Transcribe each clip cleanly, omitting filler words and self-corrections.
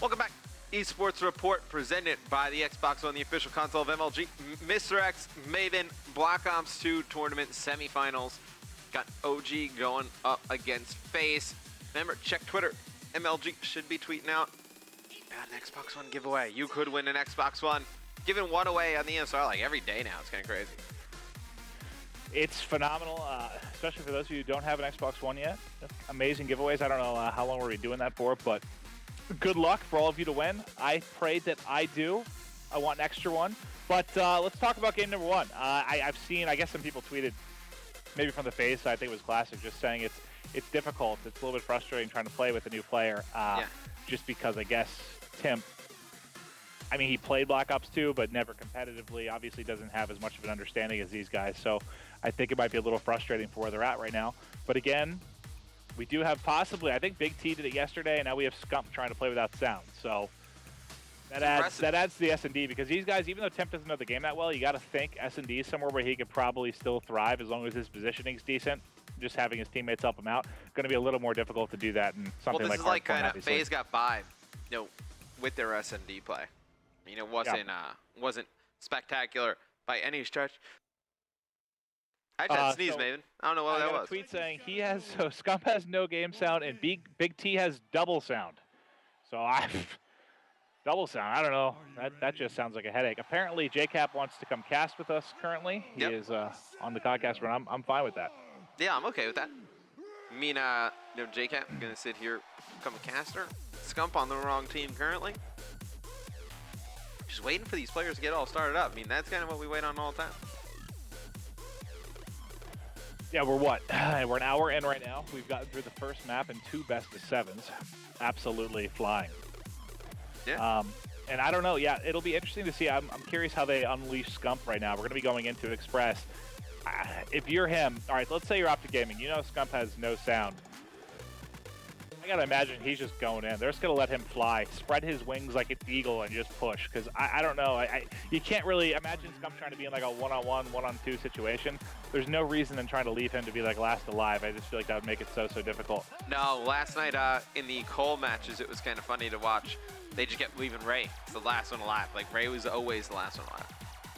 Welcome back. Esports Report presented by the Xbox One, the official console of MLG. Mr. X, Maven, Black Ops 2 tournament semifinals. Got OG going up against Faze. Remember, check Twitter. MLG should be tweeting out about an Xbox One giveaway. You could win an Xbox One. Giving one away on the ESR like every day now. It's kind of crazy. It's phenomenal, especially for those of you who don't have an Xbox One yet. Amazing giveaways. I don't know how long we'll be doing that for, but good luck for all of you to win. I pray that I do. I want an extra one. But let's talk about game number one. I've seen, I guess some people tweeted, maybe from the Faze side, I think it was Classic, just saying it's difficult. It's a little bit frustrating trying to play with a new player. Just because I guess Tim, I mean, he played Black Ops 2, but never competitively. Obviously doesn't have as much of an understanding as these guys. So I think it might be a little frustrating for where they're at right now. But again, we do have possibly, I think Big T did it yesterday, and now we have Scump trying to play without sound. So that adds to the S&D, because these guys, even though Temp doesn't know the game that well, you got to think S&D is somewhere where he could probably still thrive as long as his positioning is decent. Just having his teammates help him out, going to be a little more difficult to do that in something like Hardpoint, like kind of Faze got by, with their S&D play. Wasn't spectacular by any stretch. I tried to sneeze, Maven. I don't know what that was. I got a tweet saying so Scump has no game sound and Big T has double sound. So double sound, I don't know. That just sounds like a headache. Apparently JCap wants to come cast with us currently. He is on the podcast, but I'm fine with that. Yeah, I'm okay with that. I mean, JCap gonna sit here, become a caster. Scump on the wrong team currently. Just waiting for these players to get all started up. I mean, that's kind of what we wait on all the time. Yeah, we're an hour in right now. We've gotten through the first map and 2 best of 7s. Absolutely flying. Yeah. And I don't know. Yeah, it'll be interesting to see. I'm curious how they unleash Scump right now. We're going to be going into Express. If you're him, all right, let's say you're Optic Gaming. You know Scump has no sound. I gotta imagine he's just going in. They're just gonna let him fly, spread his wings like an eagle, and just push. Because I don't know. You can't really imagine Scump trying to be in like a one-on-1, one-on-2 situation. There's no reason in trying to leave him to be like last alive. I just feel like that would make it so difficult. No, last night in the Cole matches, it was kind of funny to watch. They just kept leaving Ray. It's the last one alive. Like Ray was always the last one alive.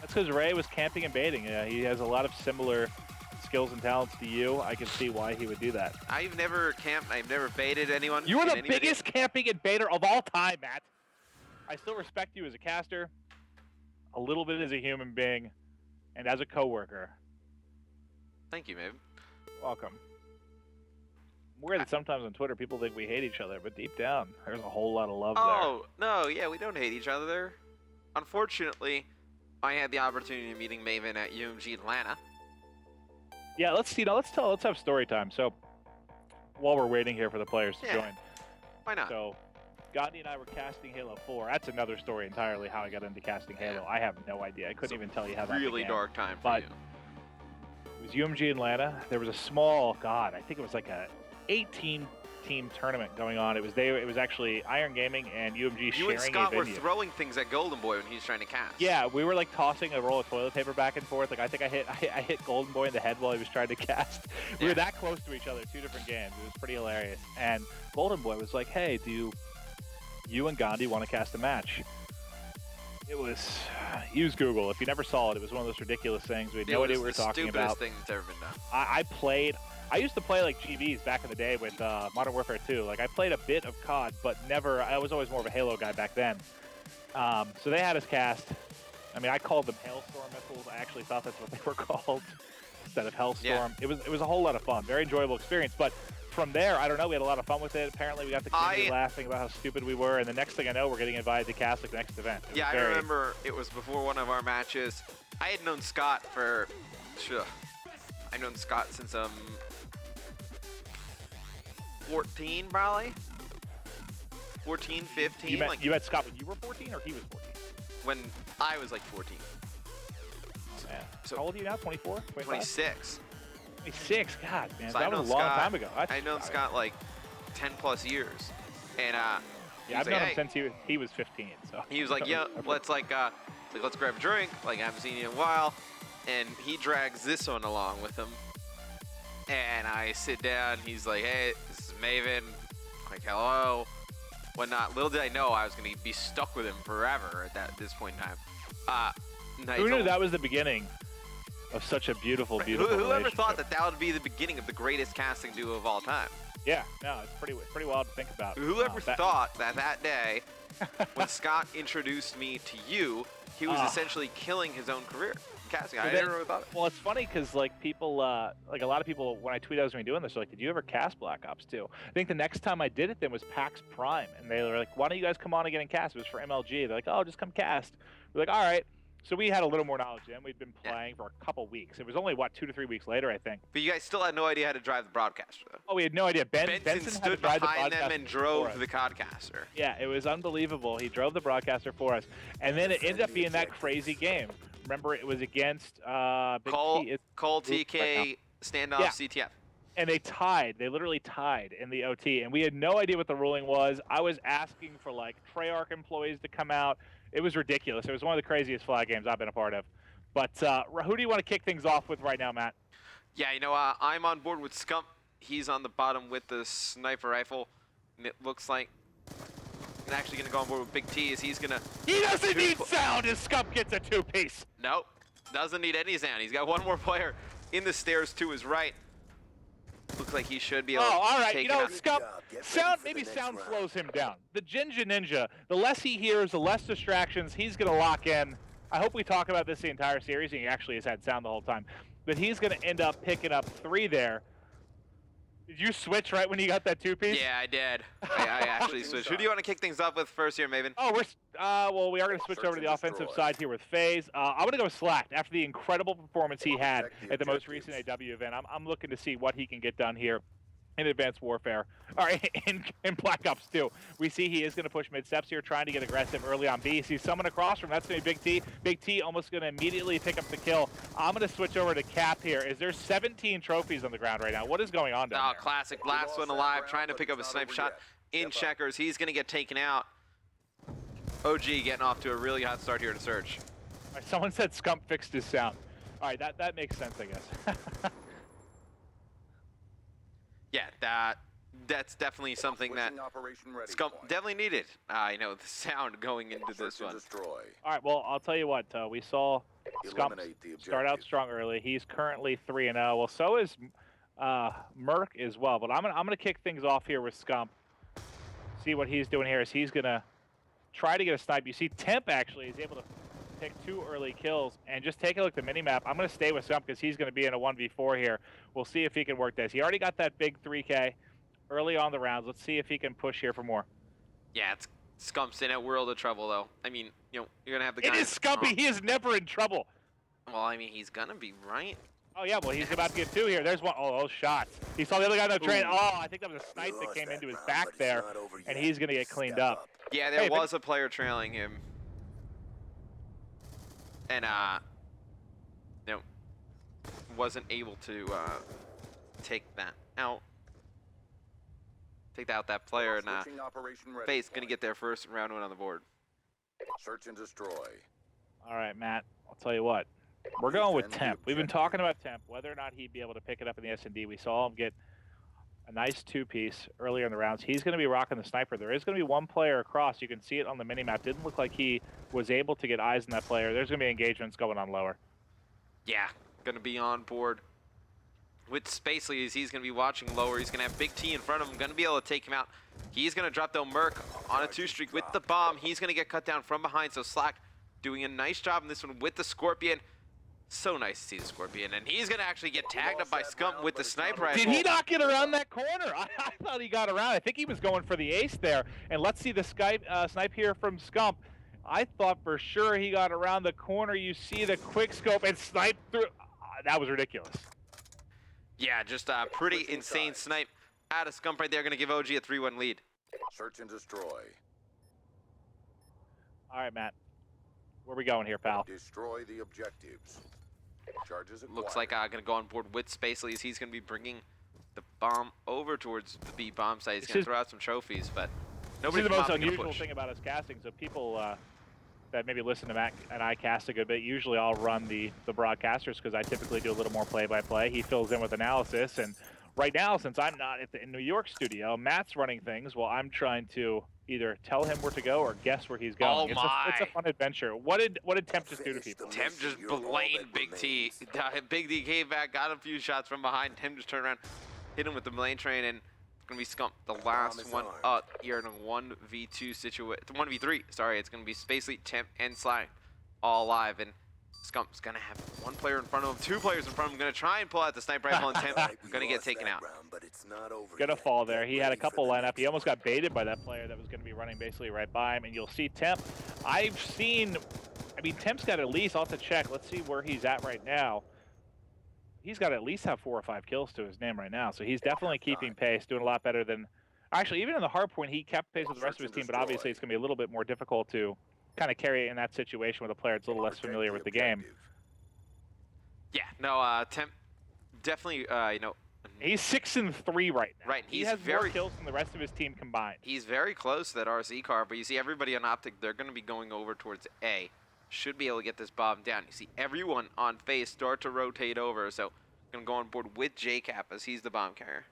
That's because Ray was camping and baiting. He has a lot of similar skills and talents to you. I can see why he would do that. I've never camped. I've never baited anyone. You are the biggest camping and baiter of all time, Matt. I still respect you as a caster, a little bit as a human being, and as a coworker. Thank you, Maven. Welcome. Weird that sometimes on Twitter people think we hate each other, but deep down, there's a whole lot of love there. Oh, no, yeah, we don't hate each other there. Unfortunately, I had the opportunity of meeting Maven at UMG Atlanta. Yeah, let's have story time. So while we're waiting here for the players to join. Why not? So Gandhi and I were casting Halo 4. That's another story entirely how I got into casting Halo. I have no idea. I couldn't even tell you how that began. Really dark time for you. It was UMG Atlanta. There was a small, I think it was like a 18-team tournament going on. It was actually Iron Gaming and UMG sharing a venue. You and Scott were throwing things at Golden Boy when he was trying to cast. Yeah, we were like tossing a roll of toilet paper back and forth. Like I think I hit Golden Boy in the head while he was trying to cast. We were that close to each other, 2 different games. It was pretty hilarious. And Golden Boy was like, "Hey, do you and Gandhi want to cast a match?" It was, use Google. If you never saw it, it was one of those ridiculous things. We had no idea what we were talking about. Stupidest thing that's ever been done. I used to play like GVs back in the day with Modern Warfare 2. Like I played a bit of COD, but never. I was always more of a Halo guy back then. So they had us cast. I mean, I called them Hailstorm missiles. I actually thought that's what they were called instead of Hellstorm. Yeah. It was a whole lot of fun. Very enjoyable experience. But from there, I don't know. We had a lot of fun with it. Apparently, we got the community laughing about how stupid we were. And the next thing I know, we're getting invited to cast like the next event. I remember it was before one of our matches. I had known Scott for. I've known Scott since 14 probably. 14, 15. You met Scott when you were 14 or he was 14? When I was like 14. Oh, man. So how old are you now? 24? 25? 26. 26? God, man. So that was a long time ago. I've known Scott like 10 plus years. And I've known him since he was 15. So he was like, yeah, let's let's grab a drink. Like I haven't seen you in a while. And he drags this one along with him. And I sit down. He's like, hey, this is Maven. I'm like, hello. whatnot. Little did I know I was going to be stuck with him forever at this point in time. Who knew that was the beginning of such a beautiful, beautiful Whoever thought that would be the beginning of the greatest casting duo of all time? Yeah, no, it's pretty wild to think about. Whoever thought that day, when Scott introduced me to you, he was essentially killing his own career casting. I never really thought it. Well, it's funny because like people, like a lot of people, when I tweeted I was going to be doing this, they're like, "Did you ever cast Black Ops 2?" I think the next time I did it then was PAX Prime, and they were like, "Why don't you guys come on and get in cast?" It was for MLG. They're like, "Oh, just come cast." We're like, "All right." So we had a little more knowledge then. We'd been playing for a couple weeks. It was only, what, 2 to 3 weeks later, I think. But you guys still had no idea how to drive the broadcaster, though. Oh, we had no idea. Benson stood behind them and drove the codcaster. Yeah, it was unbelievable. He drove the broadcaster for us. And then it ended up being that crazy game. Remember, it was against Cole TK standoff CTF. And they tied. They literally tied in the OT. And we had no idea what the ruling was. I was asking for, like, Treyarch employees to come out. It was ridiculous. It was one of the craziest flag games I've been a part of. But who do you want to kick things off with right now, Matt? Yeah, you know, I'm on board with Scump. He's on the bottom with the sniper rifle. And it looks like I'm actually going to go on board with Big T. He's going to... He doesn't need sound as Scump gets a two-piece. Nope. Doesn't need any sound. He's got one more player in the stairs to his right. Looks like he should be able to all right. take You know, it Scump, maybe sound slows him down. The Ninja, the less he hears, the less distractions, he's going to lock in. I hope we talk about this the entire series, and he actually has had sound the whole time. But he's going to end up picking up 3 there. Did you switch right when you got that two-piece? Yeah, I did. I actually switched. Who do you want to kick things off with first here, Maven? Oh, well, we are going to switch over to the offensive side here with Faze. I'm going to go Slack. After the incredible performance he had at the most recent AW event, I'm looking to see what he can get done here in Advanced Warfare. All right, in Black Ops 2, we see he is going to push mid-steps here, trying to get aggressive early on B. Sees someone across from, that's going to be Big T. Big T almost going to immediately pick up the kill. I'm going to switch over to Cap here. Is there 17 trophies on the ground right now? What is going on down there? Classic. Last one alive, trying to pick up a snipe shot in checkers. He's going to get taken out. OG getting off to a really hot start here to search. All right, someone said Scump fixed his sound. All right, that makes sense, I guess. Yeah, that's definitely something that Scump definitely needed. You know, the sound going into this one. All right, well, I'll tell you what. We saw Scump start out strong early. He's currently 3-0. Well, so is Merc as well. But I'm gonna kick things off here with Scump. See what he's doing here. Is he's gonna try to get a snipe. You see, Temp actually is able to pick 2 early kills, and just take a look at the minimap. I'm going to stay with Scump because he's going to be in a 1v4 here. We'll see if he can work this. He already got that big 3K early on the rounds. Let's see if he can push here for more. Yeah, Scump's in a world of trouble, though. I mean, you know, you're going to have the guy... It is Scumpy. He is never in trouble. Well, I mean, he's going to be, right? Oh, yeah, well, he's about to get 2 here. There's one. Oh, those shots. He saw the other guy on the train. Oh, I think that was a snipe that came into his back there, and he's going to get cleaned up. Yeah, there was a player trailing him. And, you know, wasn't able to take that out. Take out that player, and Faze going to get there first in round 1 on the board. Search and destroy. All right, Matt, I'll tell you what. We're going with Temp. We've been talking about Temp, whether or not he'd be able to pick it up in the S&D. We saw him get a nice 2-piece earlier in the rounds. He's going to be rocking the sniper. There is going to be 1 player across. You can see it on the minimap. Didn't look like he was able to get eyes on that player. There's going to be engagements going on lower. Yeah, going to be on board with Spacely as he's going to be watching lower. He's going to have Big T in front of him, going to be able to take him out. He's going to drop though Merc on a 2-streak with the bomb. He's going to get cut down from behind, so Slack doing a nice job in this one with the Scorpion. So nice to see the Scorpion, and he's going to actually get tagged up by Scump with the sniper rifle. Did he not get around that corner? I thought he got around. I think he was going for the ace there. And let's see the snipe here from Scump. I thought for sure he got around the corner. You see the quick scope and snipe through. That was ridiculous. Yeah, just a pretty insane snipe out of Scump right there. Going to give OG a 3-1 lead. Search and destroy. All right, Matt. Where are we going here, pal? Destroy the objectives. Charges acquired. Looks like I'm going to go on board with Spacely as he's going to be bringing the bomb over towards the B bomb site. He's going to throw out some trophies, but nobody's the most unusual thing about us casting. So people that maybe listen to Matt and I cast a good bit, usually I'll run the broadcasters because I typically do a little more play-by-play. He fills in with analysis, and right now, since I'm not at the New York studio, Matt's running things while I'm trying to either tell him where to go or guess where he's going. Oh It's a fun adventure. What did Temp just do to people? Temp just blaned Big T. Big D came back, got a few shots from behind. Temp just turned around, hit him with the Blade Train, and it's going to be Scump, the last one up here in a 1v2 situation. 1v3, sorry. It's going to be Spacely, Temp, and Sly all alive. And Scump's going to have one player in front of him, 2 players in front of him, going to try and pull out the sniper rifle, and Temp going to get taken out. Gonna fall there. He had a couple lineup. He almost got baited by that player that was going to be running basically right by him. And you'll see Temp. I mean, Temp's got at least, I'll have to check. Let's see where he's at right now. He's got to at least have 4 or 5 kills to his name right now. So he's definitely keeping pace, doing a lot better than... Actually, even in the hard point, he kept pace with the rest of his team, but obviously it's going to be a little bit more difficult to kind of carry it in that situation with a player that's a little less familiar with the game. Yeah, no, Temp definitely, you know... He's 6-3 right now. Right, he has more kills than the rest of his team combined. He's very close to that RC car, but you see everybody on Optic, they're going to be going over towards A. Should be able to get this bomb down. You see everyone on Faze start to rotate over, so going to go on board with JCap as he's the bomb carrier.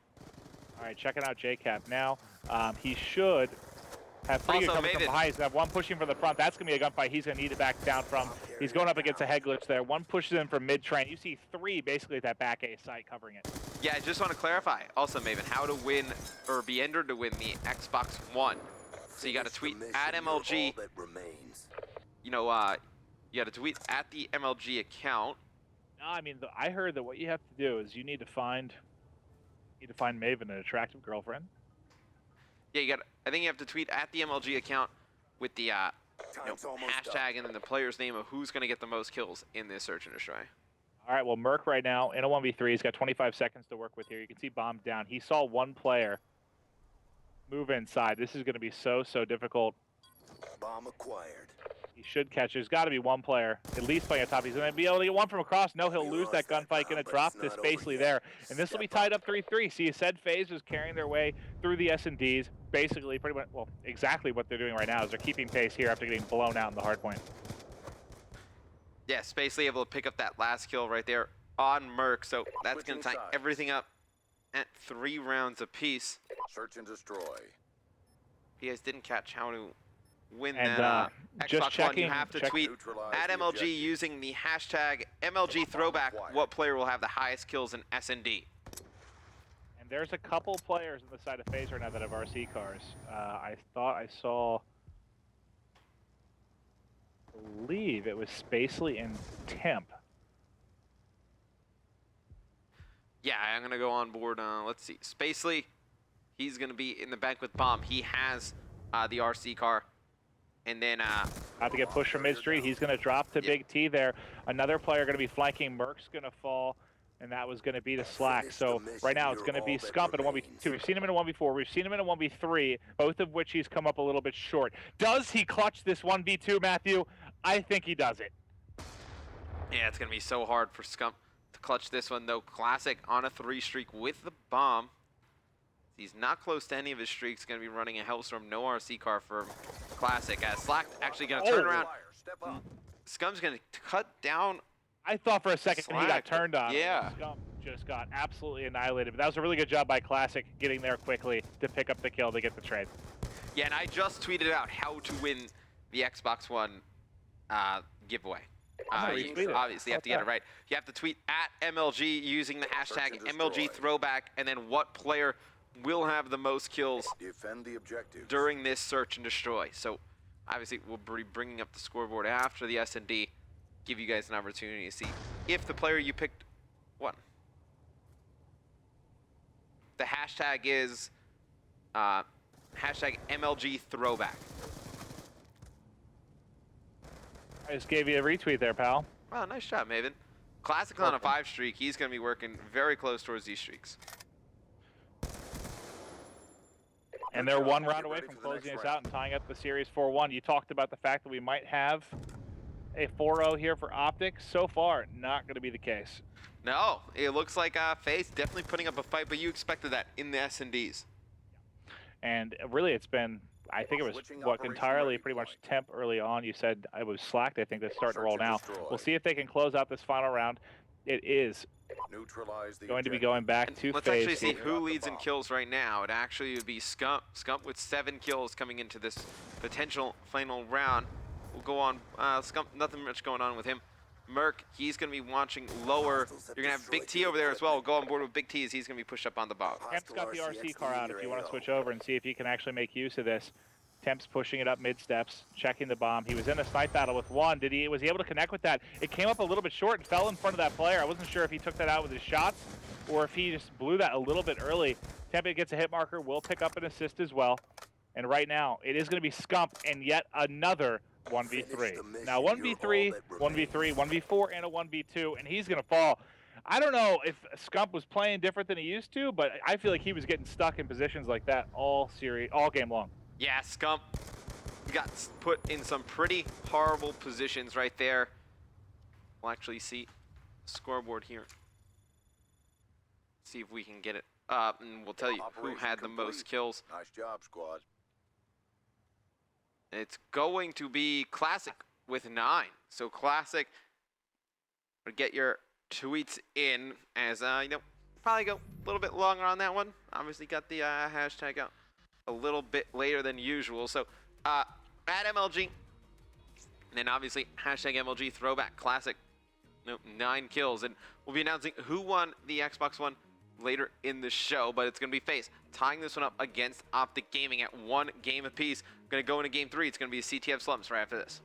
All right, checking out JCap now. He should have 3 coming from behind. He's going to have 1 pushing from the front. That's going to be a gunfight he's going to need to back down from. He's going up against a head glitch there. 1 pushes in from mid-train. You see 3 basically at that back A site covering it. Yeah, I just want to clarify also, Maven, how to win or be entered to win the Xbox One. So you got to tweet at MLG. You know, you got to tweet at the MLG account. No, I mean, I heard that what you have to do is you need to find Maven an attractive girlfriend. Yeah, you got. I think you have to tweet at the MLG account with the hashtag and then the player's name of who's going to get the most kills in this search and destroy. All right, well, Merc right now in a 1v3. He's got 25 seconds to work with here. You can see bomb down. He saw 1 player move inside. This is going to be so difficult. Bomb acquired. He should catch. There's got to be 1 player at least playing on top. He's going to be able to get 1 from across. No, he'll lose that gunfight. Going to drop this Spacely there. And this will be tied up 3-3. See, you said Faze was carrying their way through the S&Ds. Basically, pretty much, well, exactly what they're doing right now is they're keeping pace here after getting blown out in the hard point. Yeah, Spacely able to pick up that last kill right there on Merc. So that's going to tie everything up at 3 rounds apiece. Search and destroy. You guys didn't catch how to win and, that just Xbox checking, One. You have to tweet at MLG using the hashtag MLG Throwback what player will have the highest kills in S&D. And there's a couple players on the side of Faze right now that have RC cars. I thought I saw... I believe it was Spacely and Temp. Yeah, I'm going to go on board. Let's see. Spacely, he's going to be in the back with bomb. He has the RC car. And then... About to get pushed from mid-street. He's going to drop to Big T there. Another player going to be flanking. Merc's going to fall. And that was going to be the Slack. So right now it's going to be Scump in a 1v2. We've seen him in a 1v4. We've seen him in a 1v3, both of which he's come up a little bit short. Does he clutch this 1v2, Matthew? I think he does it. Yeah, it's going to be so hard for Scump to clutch this one, though. Classic on a 3 streak with the bomb. He's not close to any of his streaks. Going to be running a Hellstorm, no RC car for Classic. Slack actually going to turn around. Scump's going to cut down. I thought for a second he got turned on. Yeah. Scump just got absolutely annihilated. But that was a really good job by Classic getting there quickly to pick up the kill to get the trade. Yeah, and I just tweeted out how to win the Xbox One giveaway. You obviously have to get it right. You have to tweet at MLG using the hashtag MLG Throwback, and then what player will have the most kills during this search and destroy. So obviously we'll be bringing up the scoreboard after the S&D, give you guys an opportunity to see if the player you picked won. The hashtag is hashtag MLG Throwback. I just gave you a retweet there, pal. Wow, nice job, Maven. Classic on a 5 streak. He's going to be working very close towards these streaks. And they're 1 round away from closing us out and tying up the series 4-1. You talked about the fact that we might have a 4-0 here for Optic. So far, not going to be the case. No, it looks like Faze definitely putting up a fight, but you expected that in the S&Ds. And really, it's been, I think it was entirely pretty much Temp early on. You said I was slacked. I think that's starting to roll now. We'll see if they can close out this final round. It is Neutralize the Going to be objective. going back to Let's Faze actually see here. who leads in kills right now. It actually would be Scump. Scump with 7 kills coming into this potential final round. We'll go on. Scump, nothing much going on with him. Merc, he's going to be watching lower. You're going to have Big T over there as well. We'll go on board with Big T as he's going to be pushed up on the bog. Temp's got the RC car out if you want to switch over and see if you can actually make use of this. Temp's pushing it up mid steps, checking the bomb. He was in a snipe battle with one. Was he able to connect with that? It came up a little bit short and fell in front of that player. I wasn't sure if he took that out with his shots or if he just blew that a little bit early. Temp gets a hit marker, will pick up an assist as well. And right now, it is going to be Scump and yet another 1v3. Now 1v3, 1v3, 1v4, and a 1v2, and he's going to fall. I don't know if Scump was playing different than he used to, but I feel like he was getting stuck in positions like that all game long. Yeah, Scump got put in some pretty horrible positions right there. We'll actually see the scoreboard here. See if we can get it up, and we'll tell you who had the most kills. Nice job, squad. It's going to be Classic with 9. So Classic, get your tweets in as, probably go a little bit longer on that one. Obviously got the hashtag out a little bit later than usual. So at MLG, and then obviously hashtag MLG Throwback Classic, 9 kills. And we'll be announcing who won the Xbox One later in the show, but it's going to be Faze tying this one up against Optic Gaming at 1 game apiece. Going to go into game 3. It's going to be CTF Slumps right after this.